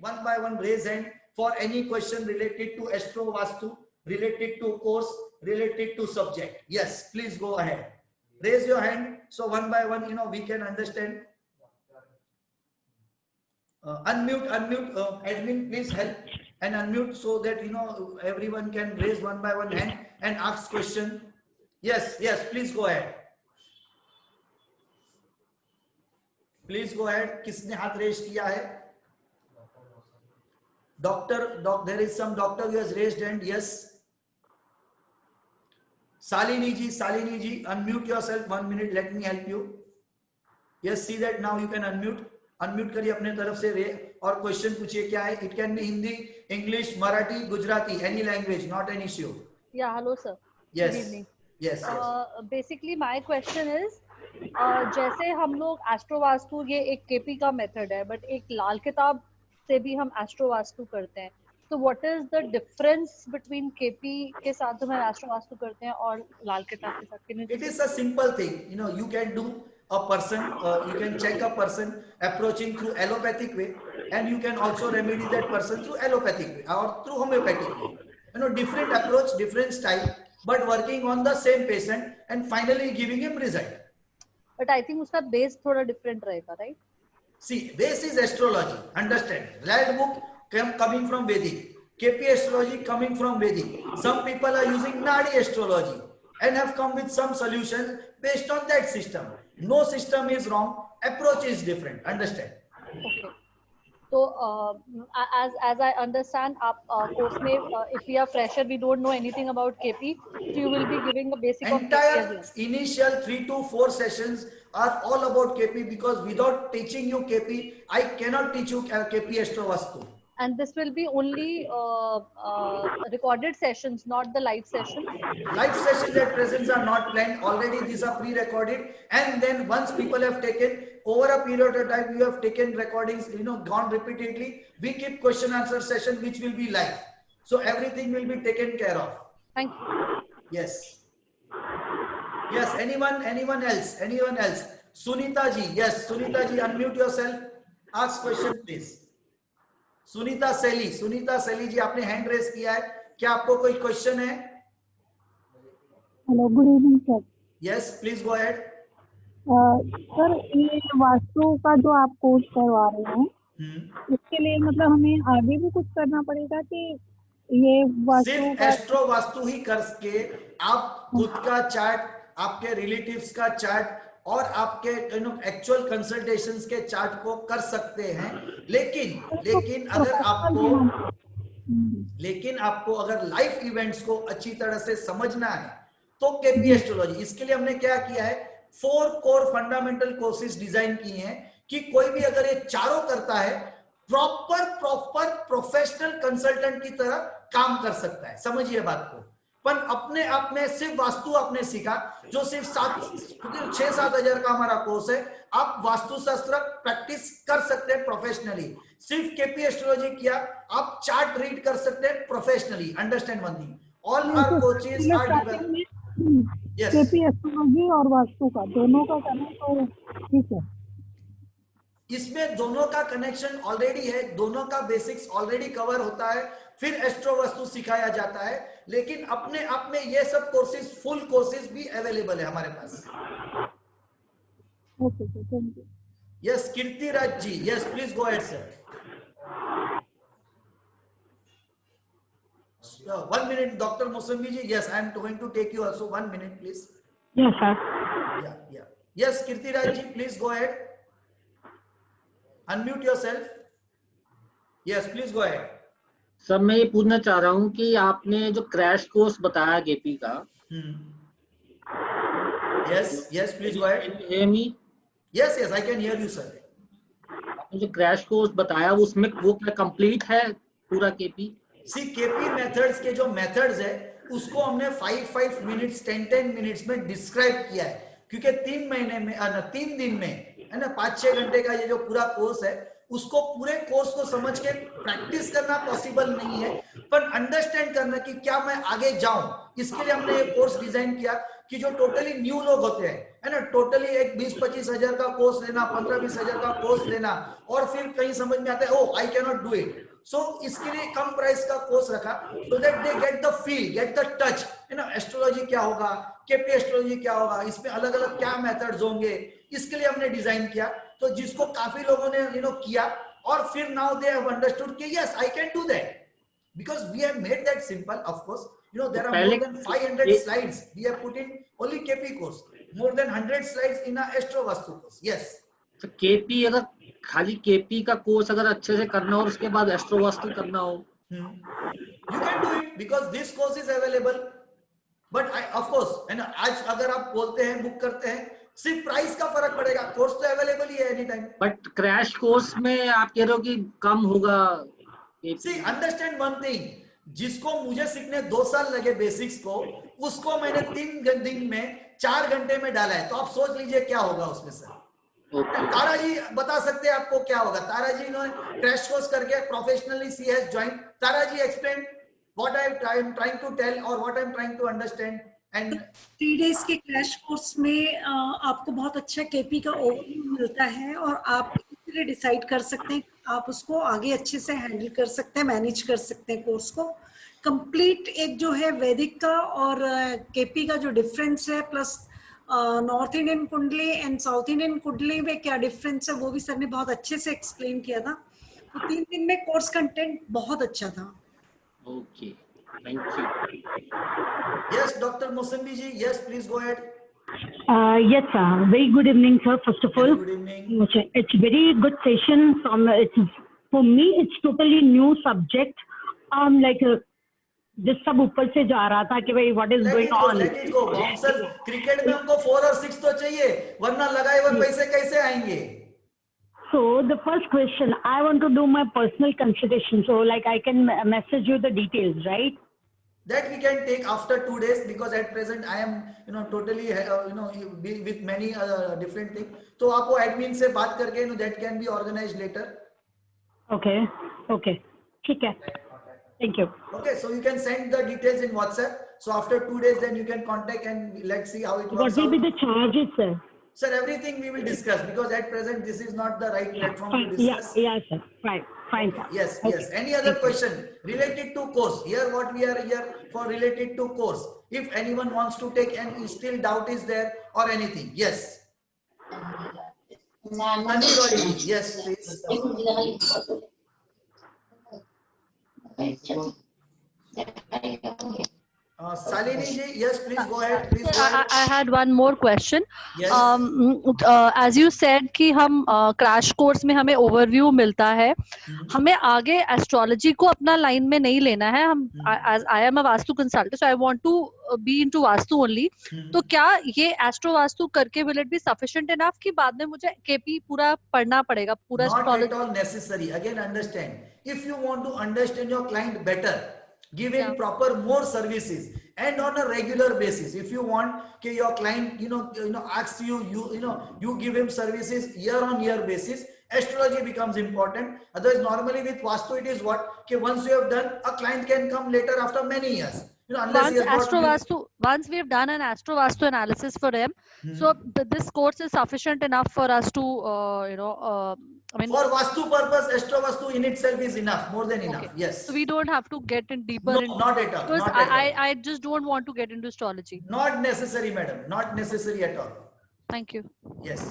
one by one raise hand for any question related to Astro Vastu, related to course, related to subject. Yes, please go ahead. Raise your hand. So one by one, we can understand. Unmute, admin, please help and unmute so that, everyone can raise one by one hand and ask question. Yes, please go ahead. Please go ahead. किसने हाथ raise किया है? Doctor, there is some doctor who has raised hand. Yes. Salini ji, unmute yourself 1 minute. Let me help you. Yes, see that now you can unmute. Unmute करिए अपने तरफ से और question पूछिए क्या है. It can be Hindi, English, Marathi, Gujarati, any language, not an issue. Yeah, hello sir. Yes. Good evening. Yes. Basically my question is, जैसे हम लोग एस्ट्रो वास्तु ये एक केपी का मेथड है, बट एक लाल किताब से भी हम एस्ट्रो वास्तु करते हैं. तो what is the difference between KP के साथ हम एस्ट्रो वास्तु करते हैं और लाल किताब के साथ? It is a simple thing. You can do a person, you can check a person approaching through allopathic way, and you can also remedy that person through allopathic way or through homeopathic way. Different approach, different style, but working on the same patient and finally giving him result. But I think उसका base थोड़ा different रहेगा, right? See, base is astrology. Understand? Red book coming from Vedic, KP astrology coming from Vedic. Some people are using Nadi astrology and have come with some solution based on that system. No system is wrong. Approach is different. Understand? Okay. So, as I understand, course में, if we are fresher, we don't know anything about KP, so you will be giving a basic entire of KP as well. Initial 3 to 4 sessions are all about KP, because without teaching you KP, I cannot teach you KP Astro Vastu. And this will be only recorded sessions, not the live sessions. Live sessions at present are not planned. Already these are pre-recorded, and then once people have taken over a period of time, you have taken recordings, gone repeatedly. We keep question answer session which will be live. So everything will be taken care of. Thank you. Yes. Yes. Anyone else? Sunita ji. Yes. Sunita ji, unmute yourself. Ask question please. Sunita सेली जी, आपने hand raise किया है. क्या आपको कोई question है? Hello, good evening sir. Yes, please go ahead. Sir, ये वास्तु का जो आप कोर्स करवा रहे हैं, इसके लिए मतलब हमें आगे भी कुछ करना पड़ेगा कि ये वास्तु सिर्फ एस्ट्रो वास्तु ही करके आप खुद का चार्ट, आपके रिलेटिव्स का चार्ट और आपके एक्चुअल कंसल्टेशंस के चार्ट को कर सकते हैं. लेकिन आपको अगर लाइफ इवेंट्स को अच्छी तरह से समझना है तो केपी एस्ट्रोलॉजी. इसके लिए हमने क्या किया है, 4 कोर फंडामेंटल कोर्सेज डिजाइन किए हैं कि कोई भी अगर ये चारों करता है, प्रॉपर प्रोफेशनल कंसल्टेंट की तरह काम कर सकता है. समझिए बात को. पर अपने आप में सिर्फ वास्तु आपने सीखा, जो सिर्फ 6-7 हजार का हमारा कोर्स है. आप वास्तुशास्त्र प्रैक्टिस कर सकते हैं प्रोफेशनली. सिर्फ केपी एस्ट्रोलॉजी किया, आप चार्ट रीड कर सकते हैं professionally. Understand one thing, all our coaches are yes, KP astrology और वास्तु का दोनों का करना तो ठीक है. इसमें दोनों का कनेक्शन ऑलरेडी है, दोनों का बेसिक्स ऑलरेडी कवर होता है, फिर एस्ट्रो वास्तु सिखाया जाता है. लेकिन अपने आप में ये सब कोर्सेज, फुल कोर्सेज भी अवेलेबल है हमारे पास. Okay sir, thank you. Yes, Kirtiraj ji. Yes, please go ahead sir. 1 minute, Dr. Mosambi ji. Yes, I am going to take you also. 1 minute, please. Yes, sir. Yeah. Yes, Kirtiraj ji, please go ahead. Unmute yourself. Yes, please go ahead. Sir, मैं ये पूछना चाह रहा हूँ कि आपने जो crash course बताया केपी का. Yes, please go ahead. Can you hear me? Yes, I can hear you, sir. आपने जो क्रैश कोर्स बताया उसमें वो क्या कंप्लीट है पूरा केपी? सी, केपी मेथड्स के जो मेथड्स है उसको हमने 5 मिनट्स 10 मिनट्स में डिस्क्राइब किया है, क्योंकि 3 दिन में है ना, 5-6 घंटे का ये जो पूरा कोर्स है, उसको पूरे कोर्स को समझ के प्रैक्टिस करना पॉसिबल नहीं है. पर अंडरस्टैंड करना कि क्या मैं आगे जाऊं, इसके लिए हमने ये कोर्स डिजाइन किया कि जो टोटली न्यू लोग होते हैं, है ना, टोटली एक 20-25 हजार का कोर्स लेना, 15-20 हजार का कोर्स लेना, और फिर कहीं समझ में आता है oh I cannot do it so, सो इसके लिए कम प्राइस का कोर्स रखा, so that they get the feel, get the touch, है ना, एस्ट्रोलॉजी क्या होगा, केपी एस्ट्रोलॉजी क्या होगा, इसमें अलग अलग क्या मेथड्स होंगे, इसके लिए हमने डिजाइन किया। तो जिसको काफी लोगों ने किया, और फिर नाउ दे हैव अंडरस्टूड कि yes I can do that, because we have made that simple. Of course, there are more than 500 slides we have put in only KP course, more than 100 slides in a Astro Vastu course. Yes, तो KP, अगर खाली KP का course अगर अच्छे से करना हो और उसके बाद एस्ट्रो वास्तु करना हो, you can do it because this course is available. But of course, है ना, आज अगर आप बोलते हैं, बुक करते हैं, सिर्फ प्राइस का फर्क पड़ेगा, कोर्स तो अवेलेबल ही है any time. But crash course में आप कह रहे हो कि कम होगा। See, understand one thing, जिसको मुझे सीखने 2 साल लगे बेसिक्स को, उसको मैंने 3 दिन में 4 घंटे में डाला है, तो आप सोच लीजिए क्या होगा उसमें से। तारा जी बता सकते हैं आपको क्या होगा। तारा जी इन्होंने क्रैश कोर्स करके professionally she has joined. Tara ji explain what I am trying to tell or what I am trying to understand. And 3 days के क्रैश कोर्स में आपको बहुत अच्छा केपी का ओवरव्यू मिलता है और आप इसलिए डिसाइड कर सकते हैं आप उसको आगे अच्छे से हैंडल कर सकते हैं, मैनेज कर सकते हैं कोर्स को। कंप्लीट एक जो है वैदिक का और केपी का जो डिफरेंस है, प्लस नॉर्थ इंडियन कुंडली एंड साउथ इंडियन कुंडली में क्या डिफरेंस है, वो भी सर ने बहुत अच्छे से एक्सप्लेन किया था। तो 3 दिन में कोर्स कंटेंट बहुत अच्छा था। Okay, thank you. Yes doctor Mousumi ji, yes please go ahead. Yes, sir. Very good evening, sir. First of all, Good evening. it's very good session. For me, it's totally new subject. Like this सब ऊपर से जा रहा था कि भाई what is going on. Let it go. Bouncer cricket में हमको 4 और 6 तो चाहिए, वरना लगाए हुए पैसे कैसे आएंगे? So the first question, I want to do my personal consultation. So like I can message you the details, right? That we can take after 2 days because at present I am totally with many different things. तो आप वो admin से बात करके that can be organized later. Okay, okay, ठीक है. Thank you. Okay, so you can send the details in WhatsApp. So after 2 days, then you can contact and let's see how it works. What will be the charges, sir? Sir, everything we will discuss because at present this is not the right platform to discuss. Yeah, sir. Fine. Sir. Yes, Okay. yes. Any other question related to course? Here, what we are here for related to course. If anyone wants to take and still doubt is there or anything, yes. Nani Roy, yes, please. Salini ji, yes, please go ahead. Please go ahead. I had one more question. Yes. As you said कि हम crash course में हमें overview मिलता है, हमें आगे astrology को अपना लाइन में नहीं लेना है। हम I am a vastu consultant, so I want to be into vastu only. तो क्या ये एस्ट्रो वास्तु करके will it be sufficient enough कि बाद में मुझे केपी पूरा पढ़ना पड़ेगा, पूरा astrology? Not at all necessary. Again, understand. If you want to understand your client better, give him proper more services and on a regular basis. If you want कि your client asks you give him services year on year basis, astrology becomes important. Otherwise normally with vastu it is what कि once you have done, a client can come later after many years. Once we've done an astro vastu analysis for him, so this course is sufficient enough for us to I mean, for vastu purpose, astro vastu in itself is enough, more than enough. Okay. Yes. So we don't have to get in deeper. No, not at all. Because Not at all. I just don't want to get into astrology. Not necessary, madam. Not necessary at all. Thank you. Yes.